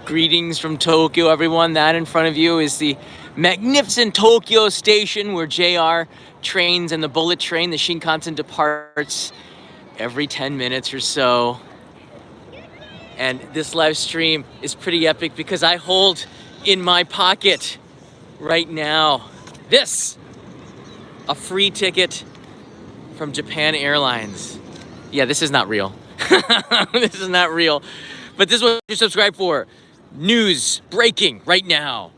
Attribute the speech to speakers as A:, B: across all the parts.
A: Greetings from Tokyo, everyone. That in front of you is the magnificent Tokyo station where JR trains and the bullet train, the Shinkansen, departs every 10 minutes or so. And this live stream is pretty epic because I hold in my pocket right now a free ticket from Japan Airlines. Yeah, this is not real. This is not real. But this is what you subscribe for. News breaking right now.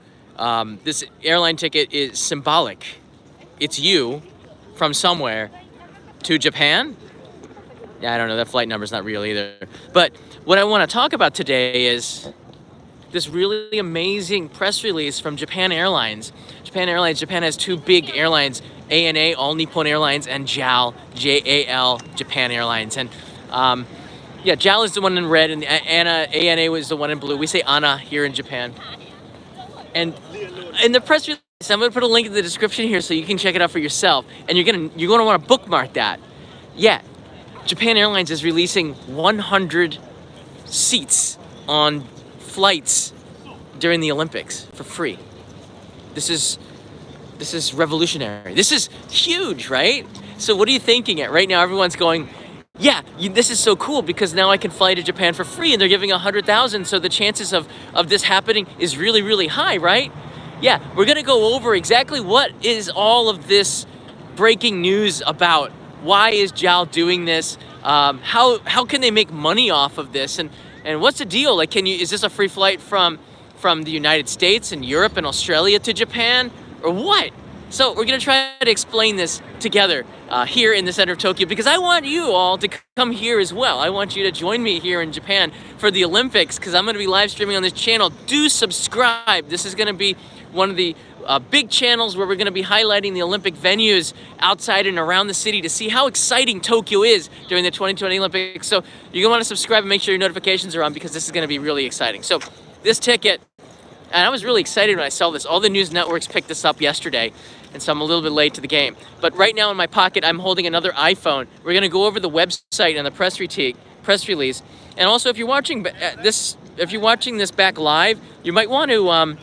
A: This airline ticket is symbolic. It's you from somewhere to Japan. Yeah, I don't know. That flight number is not real either. But what I want to talk about today is this really amazing press release from Japan Airlines. Japan Airlines, Japan has two big airlines, ANA, All Nippon Airlines, and JAL, J-A-L, Japan Airlines. And yeah, JAL is the one in red, and ANA was the one in blue. We say ANA here in Japan. And in the press release, I'm going to put a link in the description here so you can check it out for yourself. And you're going to want to bookmark that. Yeah, Japan Airlines is releasing 100 seats on flights during the Olympics for free. This is revolutionary. This is huge, right? So what are you thinking at right now? Everyone's going, yeah, this is so cool because now I can fly to Japan for free and they're giving 100,000. So the chances of this happening is really, really high, right? Yeah, we're going to go over exactly what is all of this breaking news about. Why is JAL doing this? How can they make money off of this? And what's the deal? Like, is this a free flight from the United States and Europe and Australia to Japan or what? So we're going to try to explain this together here in the center of Tokyo because I want you all to come here as well. I want you to join me here in Japan for the Olympics because I'm going to be live streaming on this channel. Do subscribe. This is going to be one of the big channels where we're going to be highlighting the Olympic venues outside and around the city to see how exciting Tokyo is during the 2020 Olympics. So you're going to want to subscribe and make sure your notifications are on because this is going to be really exciting. So this ticket, and I was really excited when I saw this. All the news networks picked this up yesterday, and so I'm a little bit late to the game. But right now in my pocket, I'm holding another iPhone. We're going to go over the website and the press release. And also, if you're watching this back live, you might want to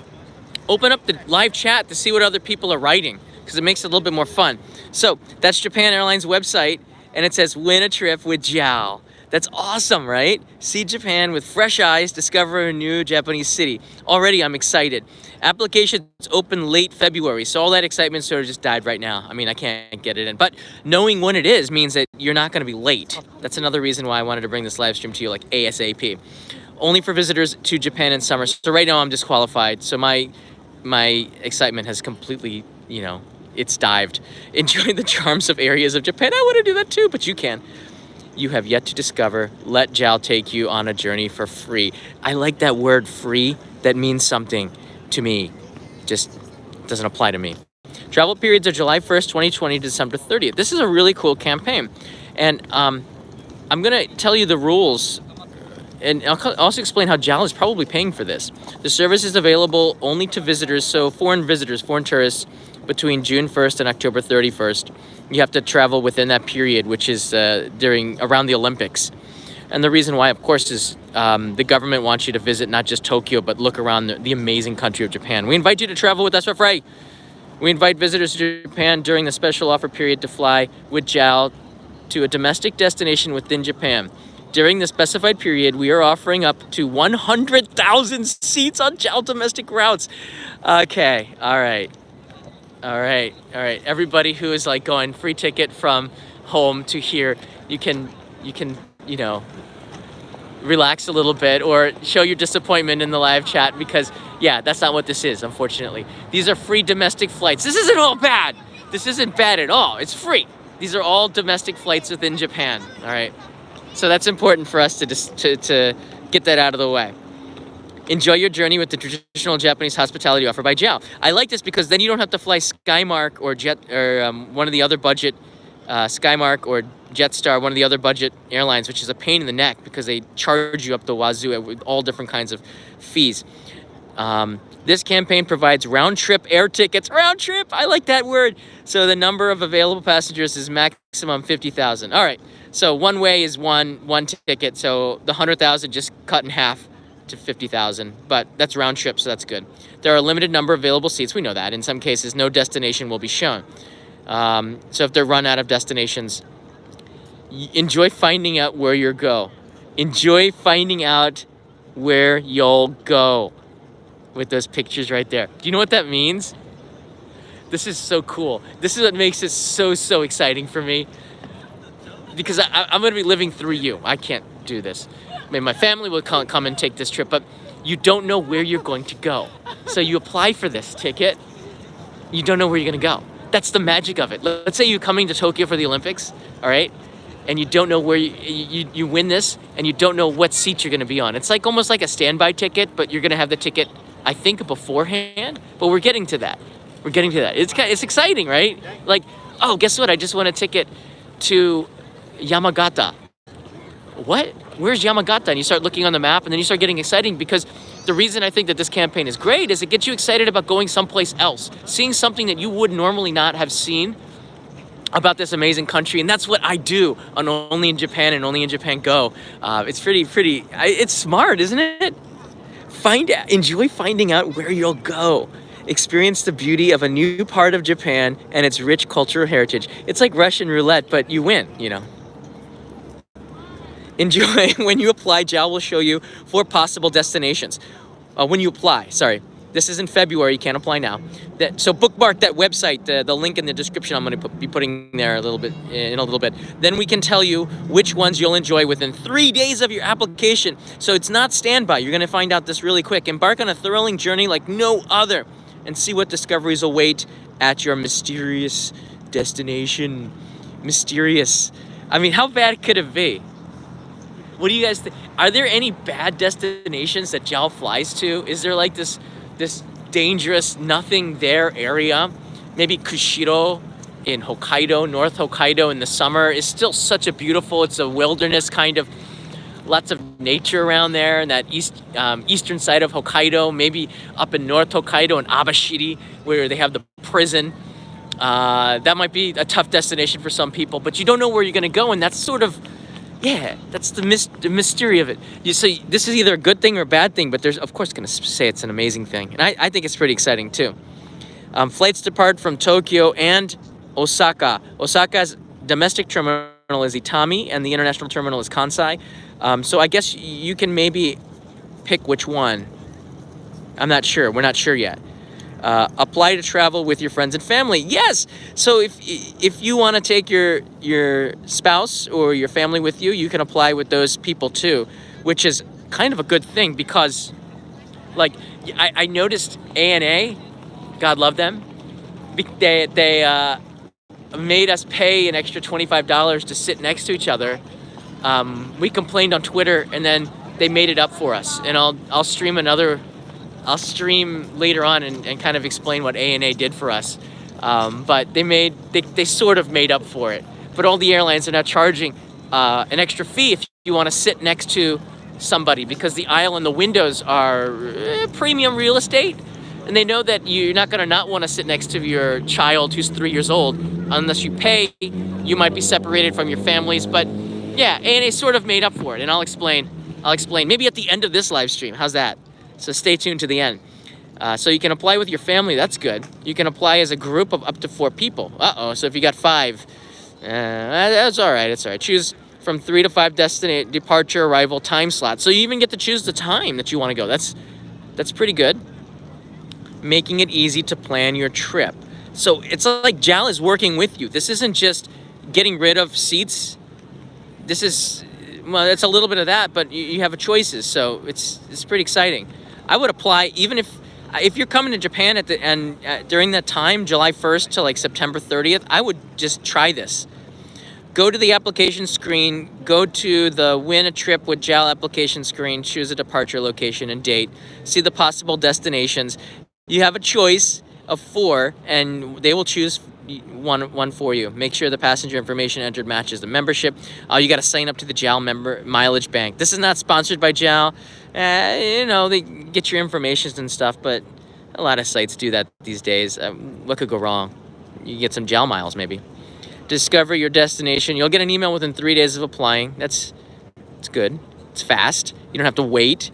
A: open up the live chat to see what other people are writing because it makes it a little bit more fun. So that's Japan Airlines website, and it says, win a trip with JAL. That's awesome, right? See Japan with fresh eyes, discover a new Japanese city. Already, I'm excited. Applications open late February, so all that excitement sort of just died right now. I mean, I can't get it in. But knowing when it is means that you're not going to be late. That's another reason why I wanted to bring this live stream to you like ASAP. Only for visitors to Japan in summer. So right now, I'm disqualified. So my excitement has completely, it's dived. Enjoy the charms of areas of Japan. I want to do that too, but you can. You have yet to discover. Let JAL take you on a journey for free. I like that word free. That means something to me. Just doesn't apply to me. Travel periods are July 1st, 2020 to December 30th. This is a really cool campaign. And I'm going to tell you the rules. And I'll also explain how JAL is probably paying for this. The service is available only to visitors, so foreign tourists, between June 1st and October 31st. You have to travel within that period, which is around the Olympics. And the reason why, of course, is the government wants you to visit not just Tokyo, but look around the amazing country of Japan. We invite you to travel with us for free. We invite visitors to Japan during the special offer period to fly with JAL to a domestic destination within Japan. During the specified period, we are offering up to 100,000 seats on JAL domestic routes. Okay, all right. Everybody who is like going free ticket from home to here, you can, relax a little bit or show your disappointment in the live chat because, yeah, that's not what this is, unfortunately. These are free domestic flights. This isn't all bad. This isn't bad at all. It's free. These are all domestic flights within Japan, all right? So that's important for us to get that out of the way. Enjoy your journey with the traditional Japanese hospitality offered by JAL. I like this because then you don't have to fly Skymark or one of the other budget, Skymark or Jetstar, one of the other budget airlines, which is a pain in the neck because they charge you up the wazoo with all different kinds of fees. This campaign provides round-trip air tickets. Round-trip, I like that word. So the number of available passengers is maximum 50,000. All right, so one way is one ticket. So the 100,000 just cut in half to 50,000, but that's round trip, so that's good. There are a limited number of available seats. We know that. In some cases, no destination will be shown. So if they're run out of destinations, enjoy finding out where you'll go. Enjoy finding out where you'll go with those pictures right there. Do you know what that means? This is so cool. This is what makes it so exciting for me, because I'm going to be living through you. I can't do this. Maybe my family will come and take this trip, but you don't know where you're going to go. So you apply for this ticket, you don't know where you're going to go. That's the magic of it. Let's say you're coming to Tokyo for the Olympics, all right? And you don't know where you win this, and you don't know what seat you're going to be on. It's like almost like a standby ticket, but you're going to have the ticket, I think, beforehand. But we're getting to that. We're getting to that. It's exciting, right? Like, oh, guess what? I just won a ticket to Yamagata. What? Where's Yamagata? And you start looking on the map, and then you start getting exciting, because the reason I think that this campaign is great is it gets you excited about going someplace else, seeing something that you would normally not have seen about this amazing country. And that's what I do on Only in Japan and Only in Japan Go. It's pretty, it's smart, isn't it? Enjoy finding out where you'll go. Experience the beauty of a new part of Japan and its rich cultural heritage. It's like Russian roulette, but you win, you know. Enjoy. When you apply, JAL will show you 4 possible destinations. When you apply, sorry. This is in February. You can't apply now. So bookmark that website, the link in the description I'm going to be putting there in a little bit. Then we can tell you which ones you'll enjoy within 3 days of your application. So it's not standby. You're going to find out this really quick. Embark on a thrilling journey like no other, and see what discoveries await at your mysterious destination. Mysterious. I mean, how bad could it be? What do you guys think? Are there any bad destinations that JAL flies to? Is there like this dangerous nothing there area? Maybe Kushiro in Hokkaido, North Hokkaido in the summer is still such a beautiful, it's a wilderness kind of, lots of nature around there, and that eastern side of Hokkaido, maybe up in North Hokkaido in Abashiri, where they have the prison. That might be a tough destination for some people, but you don't know where you're going to go, and that's sort of, yeah, that's the mystery of it. So this is either a good thing or a bad thing, but there's, of course, going to say it's an amazing thing, and I think it's pretty exciting too. Flights depart from Tokyo and Osaka. Osaka's domestic terminal is Itami, and the international terminal is Kansai. So I guess you can maybe pick which one. I'm not sure. We're not sure yet. Apply to travel with your friends and family. Yes. So if you want to take your spouse or your family with you, you can apply with those people too, which is kind of a good thing, because like I noticed ANA, God love them, they made us pay an extra $25 to sit next to each other. We complained on Twitter, and then they made it up for us. And I'll stream later on and kind of explain what ANA did for us. But they sort of made up for it. But all the airlines are now charging an extra fee if you want to sit next to somebody, because the aisle and the windows are premium real estate. And they know that you're not going to not want to sit next to your child who's 3 years old. Unless you pay, you might be separated from your families. But yeah, ANA sort of made up for it. And I'll explain maybe at the end of this live stream. How's that? So stay tuned to the end. So you can apply with your family. That's good. You can apply as a group of up to 4 people. So if you got 5, that's all right. It's all right. Choose from 3 to 5 departure, arrival, time slots. So you even get to choose the time that you want to go. That's pretty good. Making it easy to plan your trip. So it's like JAL is working with you. This isn't just getting rid of seats. This is, well, it's a little bit of that, but you have choices. So it's pretty exciting. I would apply even if you're coming to Japan during that time, July 1st to like September 30th, I would just try this. Go to the application screen, go to the win a trip with JAL application screen, choose a departure location and date, see the possible destinations. You have a choice of 4, and they will choose one for you. Make sure the passenger information entered matches the membership. You got to sign up to the JAL member mileage bank. This is not sponsored by JAL. They get your information and stuff, but a lot of sites do that these days. What could go wrong? You get some JAL miles maybe. Discover your destination. You'll get an email within 3 days of applying. It's good. It's fast. You don't have to wait.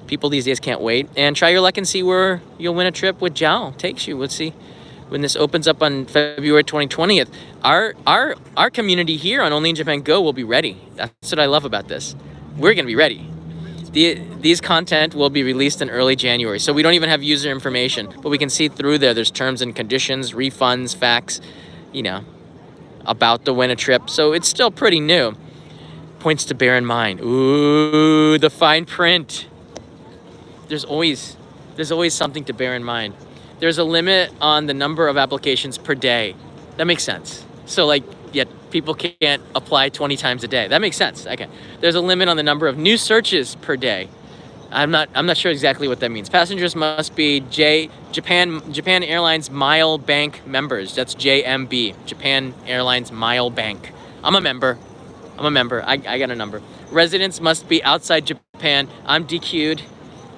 A: People these days can't wait. And try your luck and see where you'll win a trip with JAL takes you. We'll see. When this opens up on February 20th, our community here on Only in Japan Go will be ready. That's what I love about this. We're gonna be ready. These content will be released in early January, so we don't even have user information, but we can see through there. There's terms and conditions, refunds, facts, you know, about the win a trip. So it's still pretty new. Points to bear in mind. Ooh, the fine print. There's always something to bear in mind. There's a limit on the number of applications per day. That makes sense. So like, yeah, people can't apply 20 times a day. That makes sense. Okay. There's a limit on the number of new searches per day. I'm not sure exactly what that means. Passengers must be Japan Airlines Mile Bank members. That's JMB, Japan Airlines Mile Bank. I'm a member. I got a number. Residents must be outside Japan. I'm DQ'd.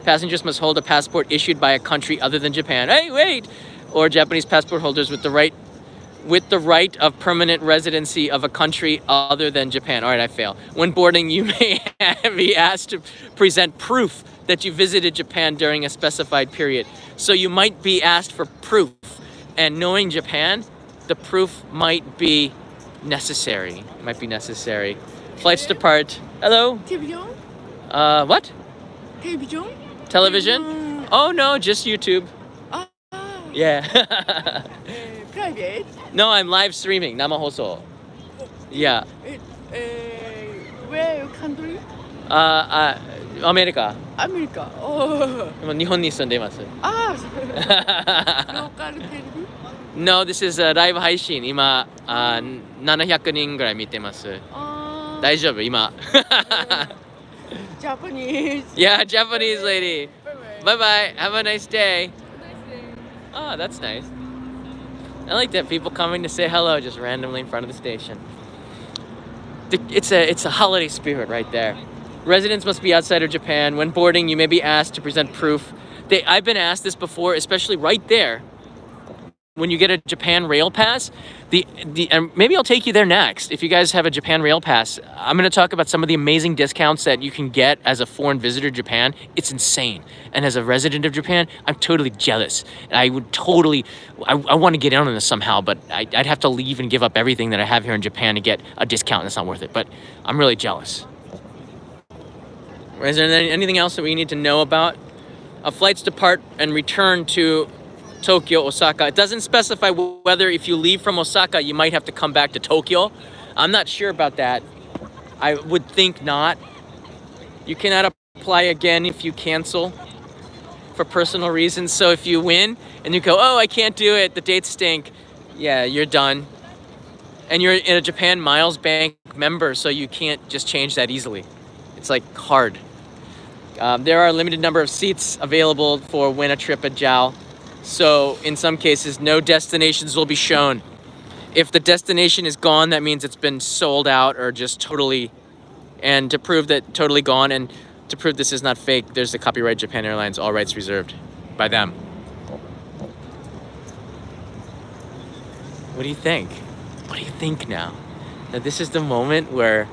A: Passengers must hold a passport issued by a country other than Japan. Hey, wait! Or Japanese passport holders with the right of permanent residency of a country other than Japan. All right, I fail. When boarding, you may be asked to present proof that you visited Japan during a specified period. So you might be asked for proof. And knowing Japan, the proof might be necessary. Flights depart. Hello?
B: Television?
A: What?
B: Television?
A: Television? Oh no, just YouTube. Yeah.
B: Private?
A: No, I'm live streaming. Namahoso. Yeah.
B: Where country?
A: America.
B: America. Oh.
A: 日本に住んでいます。
B: Local television?
A: No, this is a ライブ配信。今、700人ぐらい見てます。大丈夫、今。
B: Japanese.
A: Yeah, Japanese lady. Bye bye. Have a nice day. Oh, that's nice. I like that, people coming to say hello just randomly in front of the station. It's a holiday spirit right there. Residents must be outside of Japan. When boarding, you may be asked to present proof. I've been asked this before, especially right there. When you get a Japan Rail Pass, and maybe I'll take you there next. If you guys have a Japan Rail Pass, I'm going to talk about some of the amazing discounts that you can get as a foreign visitor to Japan. It's insane. And as a resident of Japan, I'm totally jealous. And I would totally, I want to get in on this somehow, but I'd have to leave and give up everything that I have here in Japan to get a discount, and it's not worth it. But I'm really jealous. Is there anything else that we need to know about? Flights depart and return to Tokyo, Osaka. It doesn't specify whether if you leave from Osaka, you might have to come back to Tokyo. I'm not sure about that. I would think not. You cannot apply again if you cancel for personal reasons. So if you win and you go, oh, I can't do it, the dates stink, yeah, you're done. And you're in a Japan Miles Bank member, so you can't just change that easily. It's like hard. There are a limited number of seats available for win a trip at JAL. So in some cases, no destinations will be shown. If the destination is gone, that means it's been sold out or just totally, and to prove that totally gone and to prove this is not fake, there's the copyright Japan Airlines, all rights reserved by them. What do you think? What do you think now? Now this is the moment where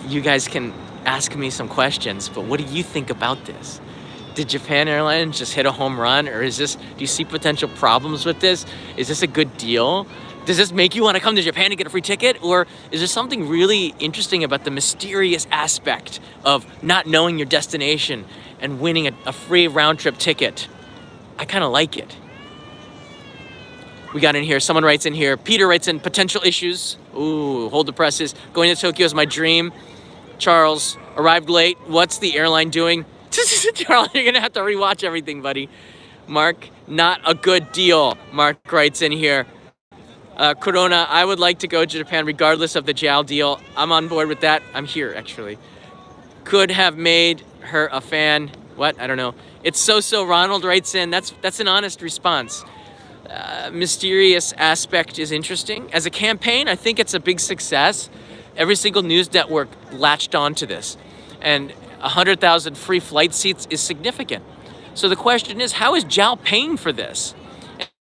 A: you guys can ask me some questions, but what do you think about this? Did Japan Airlines just hit a home run, or do you see potential problems with this? Is this a good deal? Does this make you want to come to Japan and get a free ticket? Or is there something really interesting about the mysterious aspect of not knowing your destination and winning a free round-trip ticket? I kind of like it. We got in here, someone writes in here, Peter writes in, potential issues. Ooh, hold the presses. Going to Tokyo is my dream. Charles, arrived late. What's the airline doing? Charles, you're gonna have to rewatch everything, buddy. Mark, not a good deal. Mark writes in here. Corona, I would like to go to Japan regardless of the JAL deal. I'm on board with that. I'm here, actually. Could have made her a fan. What? I don't know. It's so. Ronald writes in. That's an honest response. Mysterious aspect is interesting. As a campaign, I think it's a big success. Every single news network latched onto this. And 100,000 free flight seats is significant. So the question is, how is JAL paying for this?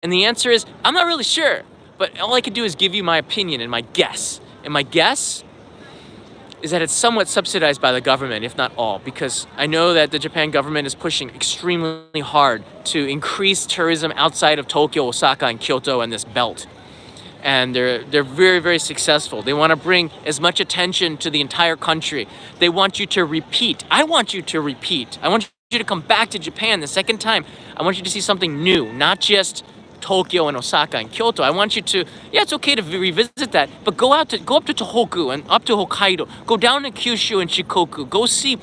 A: And the answer is, I'm not really sure. But all I can do is give you my opinion and my guess. And my guess is that it's somewhat subsidized by the government, if not all, because I know that the Japan government is pushing extremely hard to increase tourism outside of Tokyo, Osaka, and Kyoto and this belt. And they're very, very successful. They want to bring as much attention to the entire country. They want you to repeat. I want you to repeat. I want you to come back to Japan the second time. I want you to see something new, not just Tokyo and Osaka and Kyoto. I want you to, yeah, it's okay to revisit that, but go up to Tohoku and up to Hokkaido. Go down to Kyushu and Shikoku. Go see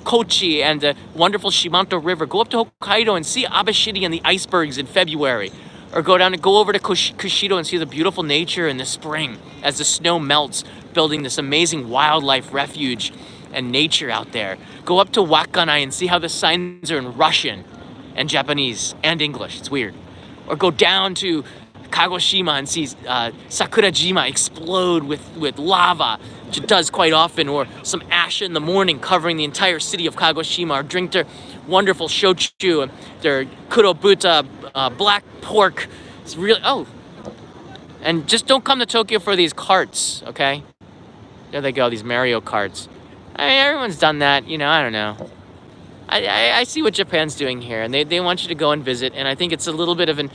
A: Kochi and the wonderful Shimanto River. Go up to Hokkaido and see Abashiri and the icebergs in February. Or go over to Kushido and see the beautiful nature in the spring as the snow melts, building this amazing wildlife refuge and nature out there. Go up to Wakkanai and see how the signs are in Russian and Japanese and English. It's weird. Or go down to Kagoshima and see Sakurajima explode with lava, which it does quite often, or some ash in the morning covering the entire city of Kagoshima, or drink their wonderful shochu, their kurobuta black pork. It's really, and just don't come to Tokyo for these carts, okay? There they go, these Mario carts. I mean, everyone's done that, I don't know. I see what Japan's doing here, and they want you to go and visit, and I think it's a little bit of a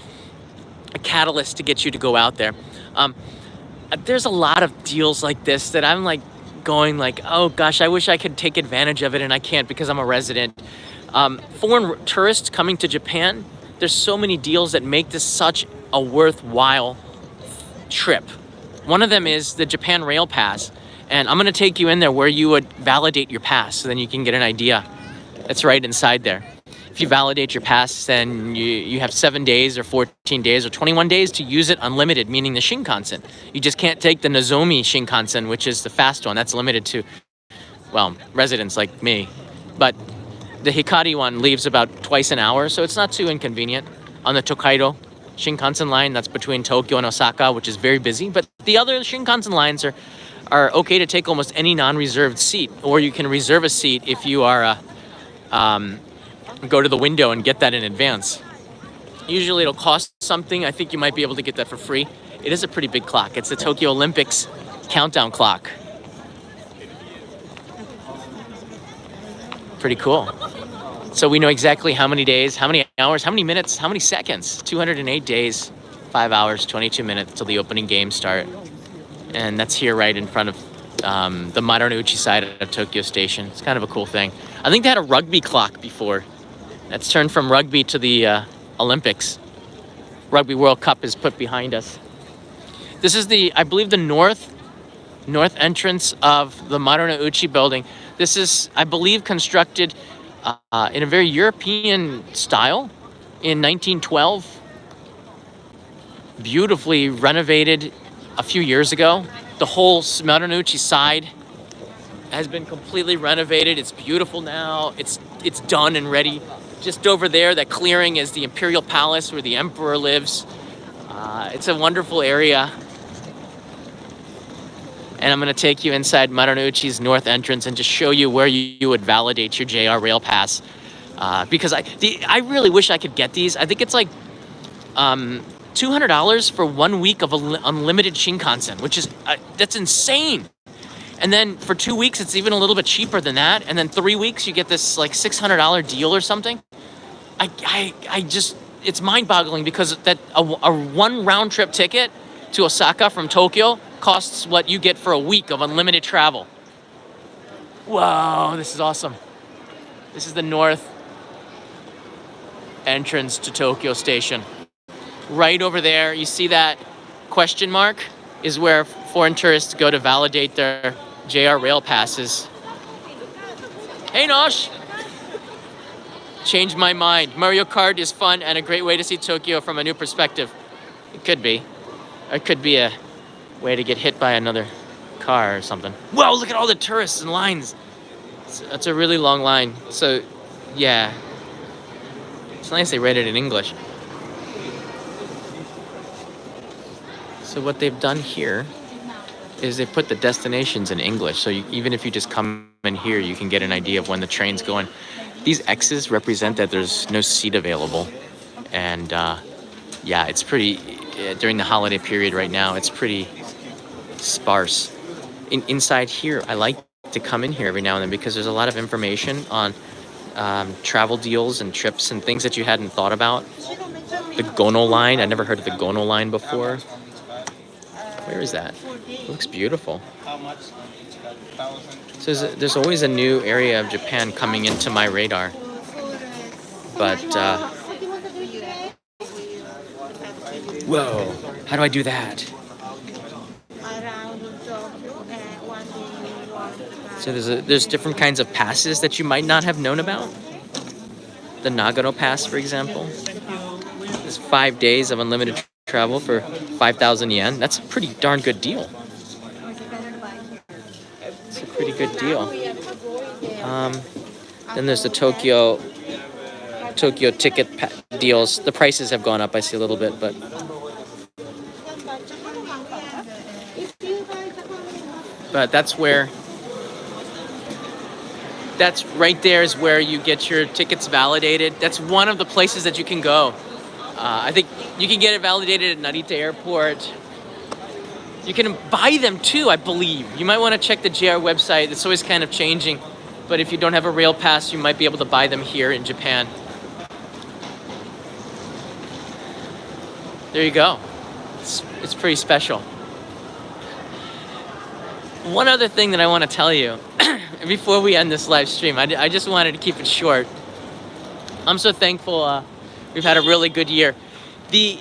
A: catalyst to get you to go out there. There's a lot of deals like this that I'm like going like, oh gosh, I wish I could take advantage of it, and I can't because I'm a resident. Foreign tourists coming to Japan, there's so many deals that make this such a worthwhile trip. One of them is the Japan Rail Pass, and I'm going to take you in there where you would validate your pass so then you can get an idea. It's right inside there. If you validate your pass, then you have 7 days or 14 days or 21 days to use it unlimited, meaning the Shinkansen. You just can't take the Nozomi Shinkansen, which is the fast one. That's limited to, well, residents like me. But the Hikari one leaves about twice an hour, so it's not too inconvenient. On the Tokaido Shinkansen line, that's between Tokyo and Osaka, which is very busy. But the other Shinkansen lines are okay to take almost any non-reserved seat, or you can reserve a seat if you are go to the window and get that in advance. Usually it'll cost something. I think you might be able to get that for free. It is a pretty big clock. It's the Tokyo Olympics countdown clock. Pretty cool. So we know exactly how many days, how many hours, how many minutes, how many seconds. 208 days, 5 hours, 22 minutes till the opening games start. And that's here right in front of the Marunouchi side of Tokyo Station. It's kind of a cool thing. I think they had a rugby clock before. That's turned from rugby to the Olympics. Rugby World Cup is put behind us. This is I believe, the north entrance of the Marunouchi building. This is, I believe, constructed in a very European style in 1912. Beautifully renovated a few years ago. The whole Marunouchi side has been completely renovated. It's beautiful now. It's done and ready. Just over there, that clearing is the Imperial Palace where the Emperor lives. It's a wonderful area. And I'm going to take you inside Marunouchi's north entrance and just show you where you would validate your JR Rail Pass. Because I really wish I could get these. I think it's like $200 for 1 week of unlimited Shinkansen, which is, that's insane. And then for 2 weeks, it's even a little bit cheaper than that. And then 3 weeks, you get this like $600 deal or something. I just, it's mind-boggling because that a one round trip ticket to Osaka from Tokyo costs what you get for a week of unlimited travel. Whoa, this is awesome. This is the north entrance to Tokyo Station. Right over there, you see that question mark is where foreign tourists go to validate their JR Rail passes. Hey, Nosh! Changed my mind. Mario Kart is fun and a great way to see Tokyo from a new perspective. It could be. Or it could be a way to get hit by another car or something. Whoa, look at all the tourists and lines. It's a really long line. So, yeah. It's nice they read it in English. So what they've done here is they put the destinations in English. So even if you just come in here, you can get an idea of when the train's going. These X's represent that there's no seat available. And yeah, it's pretty, during the holiday period right now, it's pretty sparse. Inside here, I like to come in here every now and then because there's a lot of information on travel deals and trips and things that you hadn't thought about. The Gono line, I never heard of the Gono line before. Where is that? It looks beautiful. So there's always a new area of Japan coming into my radar. But, whoa, how do I do that? So there's different kinds of passes that you might not have known about. The Nagano Pass, for example. It's 5 days of unlimited travel for 5,000 yen. That's a pretty darn good deal. It's a pretty good deal. Then there's the Tokyo ticket deals. The prices have gone up, I see a little bit, but that's right there is where you get your tickets validated. That's one of the places that you can go. I think you can get it validated at Narita Airport. You can buy them too, I believe. You might want to check the JR website. It's always kind of changing. But if you don't have a rail pass, you might be able to buy them here in Japan. There you go. It's pretty special. One other thing that I want to tell you before we end this live stream, I just wanted to keep it short. I'm so thankful we've had a really good year. The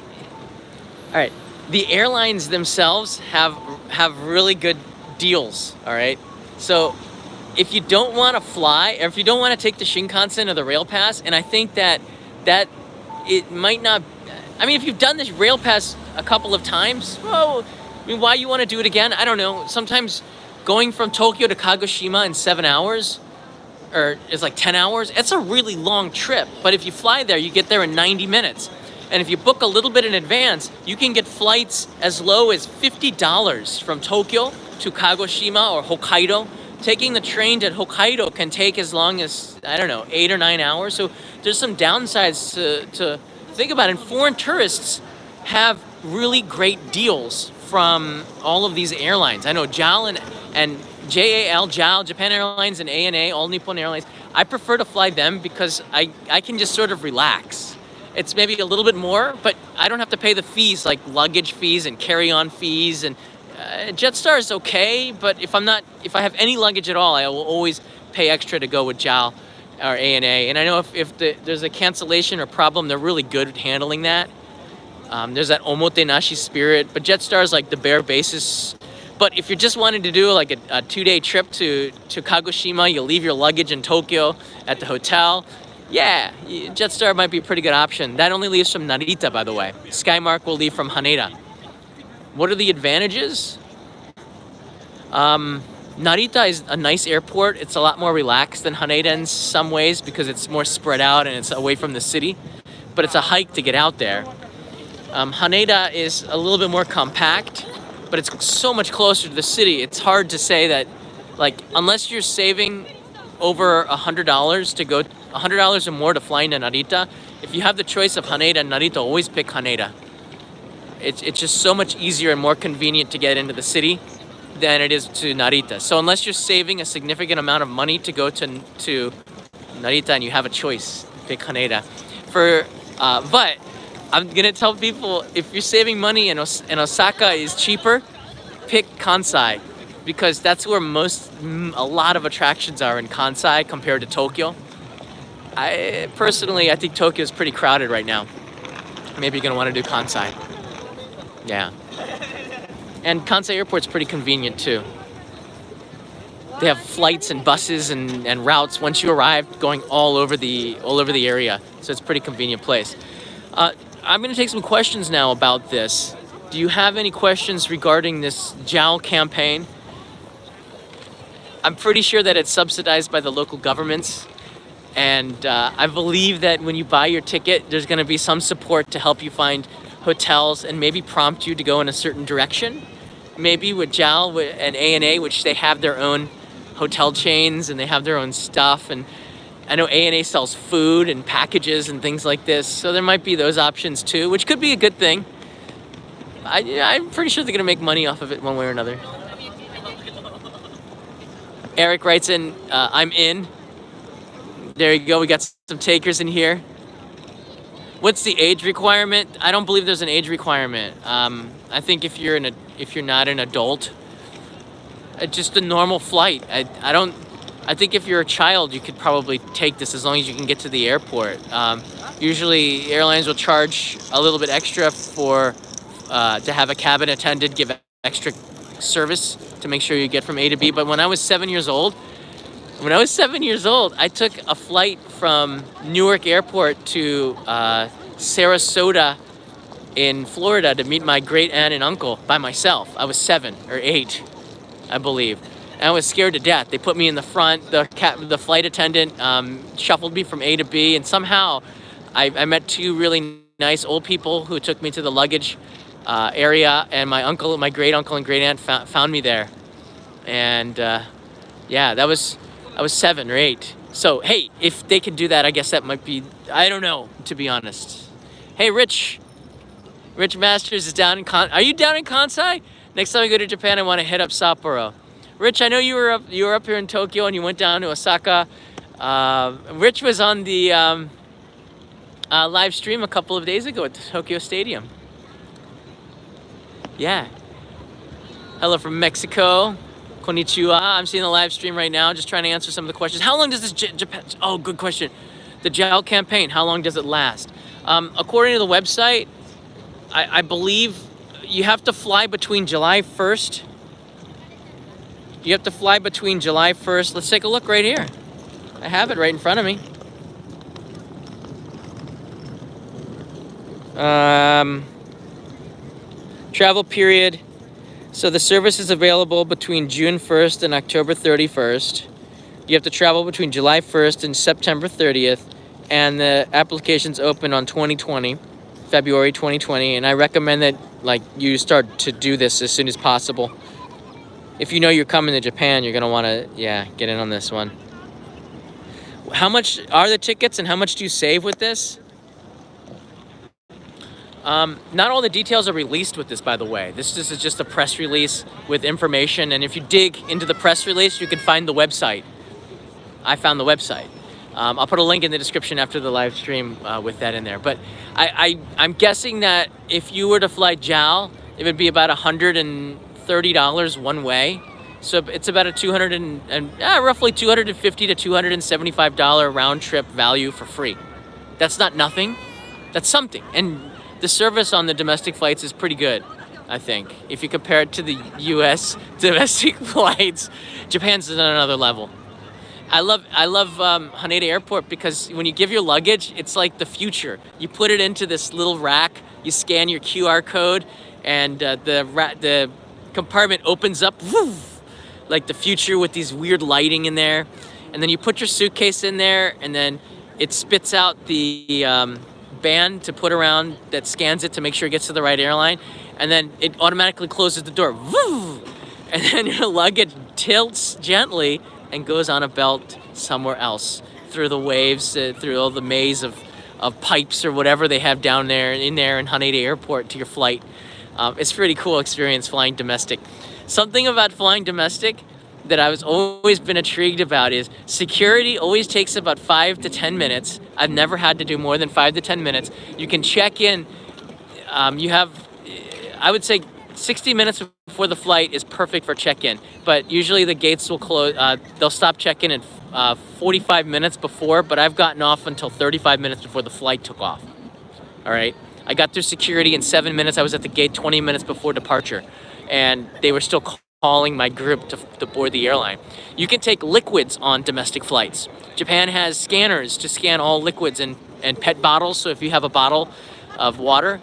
A: airlines themselves have really good deals, all right? So if you don't want to fly, or if you don't want to take the Shinkansen or the Rail Pass, and I think that it might not, I mean, if you've done this Rail Pass a couple of times, well, I mean, why you want to do it again? I don't know. Sometimes going from Tokyo to Kagoshima in 7 hours, or it's like 10 hours, it's a really long trip. But if you fly there, you get there in 90 minutes. And if you book a little bit in advance, you can get flights as low as $50 from Tokyo to Kagoshima or Hokkaido. Taking the train to Hokkaido can take as long as, I don't know, 8 or 9 hours. So there's some downsides to think about. And foreign tourists have really great deals from all of these airlines. I know JAL and JAL, Japan Airlines, and ANA, All Nippon Airlines. I prefer to fly them because I can just sort of relax. It's maybe a little bit more, but I don't have to pay the fees like luggage fees and carry-on fees. And Jetstar is okay, but if I have any luggage at all, I will always pay extra to go with JAL or ANA. And I know if there's a cancellation or problem, they're really good at handling that. There's that omotenashi spirit, but Jetstar is like the bare basis. But if you're just wanting to do like a 2-day trip to Kagoshima, you leave your luggage in Tokyo at the hotel, yeah, Jetstar might be a pretty good option. That only leaves from Narita, by the way. Skymark will leave from Haneda. What are the advantages? Narita is a nice airport. It's a lot more relaxed than Haneda in some ways because it's more spread out and it's away from the city. But it's a hike to get out there. Haneda is a little bit more compact, but it's so much closer to the city. It's hard to say that, like, unless you're saving over $100 to go, $100 or more to fly into Narita, if you have the choice of Haneda and Narita, always pick Haneda. It's just so much easier and more convenient to get into the city than it is to Narita. So unless you're saving a significant amount of money to go to Narita and you have a choice, pick Haneda. But I'm gonna tell people, if you're saving money and Osaka is cheaper, pick Kansai, because that's where a lot of attractions are in Kansai compared to Tokyo. I think Tokyo is pretty crowded right now. Maybe you're gonna want to do Kansai. Yeah. And Kansai Airport's pretty convenient too. They have flights and buses and routes once you arrive going all over the area. So it's a pretty convenient place. I'm going to take some questions now about this. Do you have any questions regarding this JAL campaign? I'm pretty sure that it's subsidized by the local governments. And I believe that when you buy your ticket, there's going to be some support to help you find hotels and maybe prompt you to go in a certain direction. Maybe with JAL and ANA, which they have their own hotel chains and they have their own stuff. And I know ANA sells food and packages and things like this. So there might be those options too, which could be a good thing. I'm pretty sure they're going to make money off of it one way or another. Eric writes in, I'm in. There you go. We got some takers in here. What's the age requirement? I don't believe there's an age requirement. I think if you're not an adult, just a normal flight. I think if you're a child, you could probably take this as long as you can get to the airport. Usually, airlines will charge a little bit extra for to have a cabin attendant give extra service to make sure you get from A to B. But when I was 7 years old, I took a flight from Newark Airport to Sarasota in Florida to meet my great aunt and uncle by myself. I was 7 or 8, I believe. And I was scared to death. They put me in the front. The flight attendant shuffled me from A to B, and somehow I met 2 really nice old people who took me to the luggage area, and my great uncle and great aunt found me there. And yeah, I was 7 or 8. So hey, if they can do that, I guess that might be, I don't know, to be honest. Hey, Rich Masters is down in Are you down in Kansai? Next time I go to Japan, I want to hit up Sapporo. Rich, I know you were up here in Tokyo and you went down to Osaka. Rich was on the live stream a couple of days ago at the Tokyo Stadium. Yeah. Hello from Mexico. Konnichiwa. I'm seeing the live stream right now, just trying to answer some of the questions. How long does this Japan... Oh, good question. The JAL campaign, how long does it last? According to the website, I believe you have to fly between July 1st. You have to fly between July 1st. Let's take a look right here. I have it right in front of me. Travel period. So the service is available between June 1st and October 31st. You have to travel between July 1st and September 30th. And the application's open on February 2020. And I recommend that you start to do this as soon as possible. If you know you're coming to Japan, you're going to want to, get in on this one. How much are the tickets and how much do you save with this? Not all the details are released with this, by the way. This is just a press release with information. And if you dig into the press release, you can find the website. I found the website. I'll put a link in the description after the live stream with that in there. But I'm guessing that if you were to fly JAL, it would be about $130 one way. So it's about a roughly $250 to $275 round trip value for free. That's not nothing. That's something. And the service on the domestic flights is pretty good, I think. If you compare it to the U.S. domestic flights, Japan's on another level. I love Haneda Airport because when you give your luggage, it's like the future. You put it into this little rack, you scan your QR code, and the compartment opens up, like the future with these weird lighting in there. And then you put your suitcase in there, and then it spits out the band to put around that scans it to make sure it gets to the right airline, and then it automatically closes the door. And then your luggage tilts gently and goes on a belt somewhere else through the waves, through all the maze of pipes or whatever they have down there in Haneda Airport to your flight. It's a pretty cool experience flying domestic. Something about flying domestic that I've always been intrigued about is security always takes about 5 to 10 minutes. I've never had to do more than 5 to 10 minutes. You can check in. You have, I would say 60 minutes before the flight is perfect for check-in, but usually the gates will close. They'll stop check-in at 45 minutes before, but I've gotten off until 35 minutes before the flight took off. All right. I got through security in 7 minutes. I was at the gate 20 minutes before departure, and they were still calling my group to board the airline. You can take liquids on domestic flights. Japan has scanners to scan all liquids and PET bottles. So if you have a bottle of water,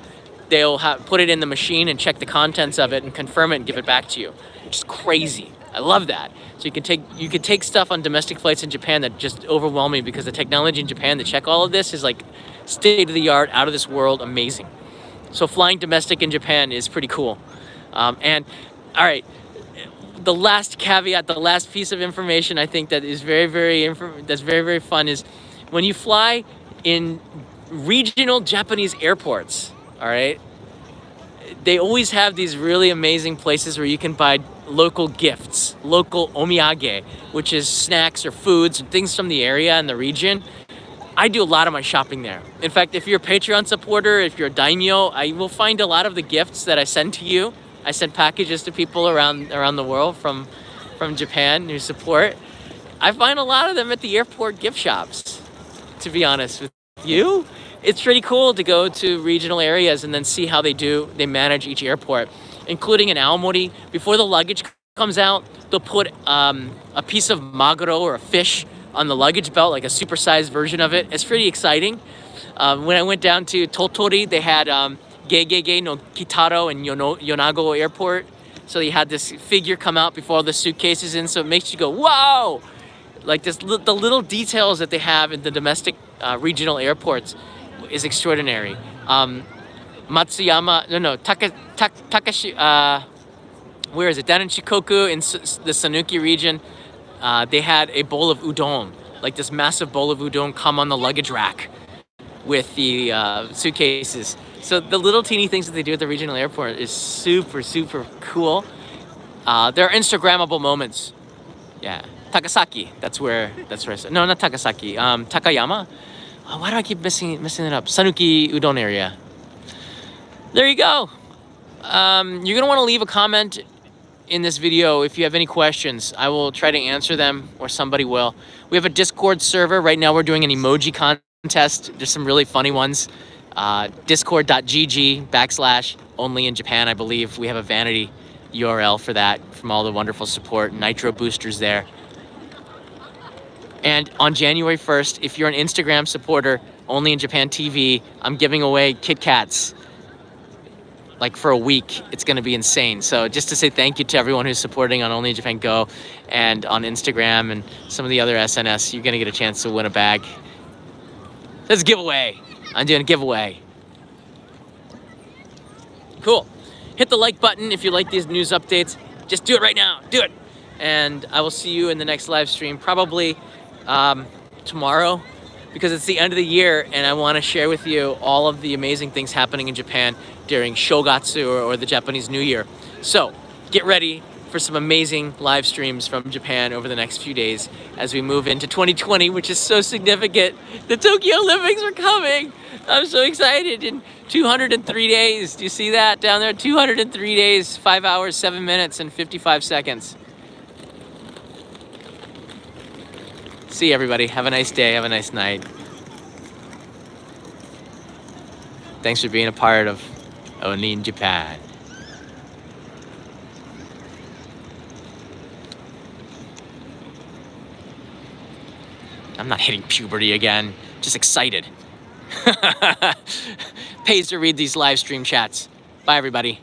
A: they'll put it in the machine and check the contents of it and confirm it and give it back to you, which is crazy. I love that. So you can take stuff on domestic flights in Japan that just overwhelm me because the technology in Japan to check all of this is like state of the art, out of this world, amazing. So flying domestic in Japan is pretty cool. And all right, the last caveat, the last piece of information I think that is very, very fun is when you fly in regional Japanese airports. All right, they always have these really amazing places where you can buy local gifts, local omiyage, which is snacks or foods and things from the area and the region. I do a lot of my shopping there. In fact, if you're a Patreon supporter, if you're a daimyo, I will find a lot of the gifts that I send to you. I send packages to people around the world from Japan who support. I find a lot of them at the airport gift shops, to be honest with you. It's pretty cool to go to regional areas and then see how they manage each airport, including in Aomori. Before the luggage comes out, they'll put a piece of maguro or a fish on the luggage belt, like a supersized version of it. It's pretty exciting. When I went down to Totori, they had Gegege no Kitaro and Yonago Airport. So you had this figure come out before all the suitcases in, so it makes you go, wow! Like the little details that they have in the domestic regional airports is extraordinary. Takashi, where is it? Down in Shikoku in the Sanuki region, they had a bowl of udon, like this massive bowl of udon come on the luggage rack with the suitcases. So the little teeny things that they do at the regional airport is super, super cool. They're Instagrammable moments. Yeah, Takasaki. That's where I said. No, not Takasaki. Takayama. Why do I keep messing it up? Sanuki udon area. There you go. You're gonna want to leave a comment in this video if you have any questions. I will try to answer them, or somebody will. We have a Discord server. Right now we're doing an emoji contest. There's some really funny ones. Discord.gg/only in Japan, I believe. We have a vanity URL for that from all the wonderful support, Nitro boosters there. And on January 1st, if you're an Instagram supporter, Only in Japan TV, I'm giving away Kit Kats. Like for a week, it's going to be insane. So just to say thank you to everyone who's supporting on Only in Japan Go and on Instagram and some of the other SNS, you're going to get a chance to win a bag. Let's giveaway. I'm doing a giveaway. Cool. Hit the like button if you like these news updates. Just do it right now. Do it. And I will see you in the next live stream, probably tomorrow, because it's the end of the year and I want to share with you all of the amazing things happening in Japan during Shogatsu or the Japanese New Year. So get ready for some amazing live streams from Japan over the next few days as we move into 2020, which is so significant. The Tokyo Olympics are coming. I'm so excited. In 203 days. Do you see that down there? 203 days, 5 hours, 7 minutes, and 55 seconds. See you, everybody. Have a nice day. Have a nice night. Thanks for being a part of Only in Japan. I'm not hitting puberty again. Just excited. Pays to read these live stream chats. Bye, everybody.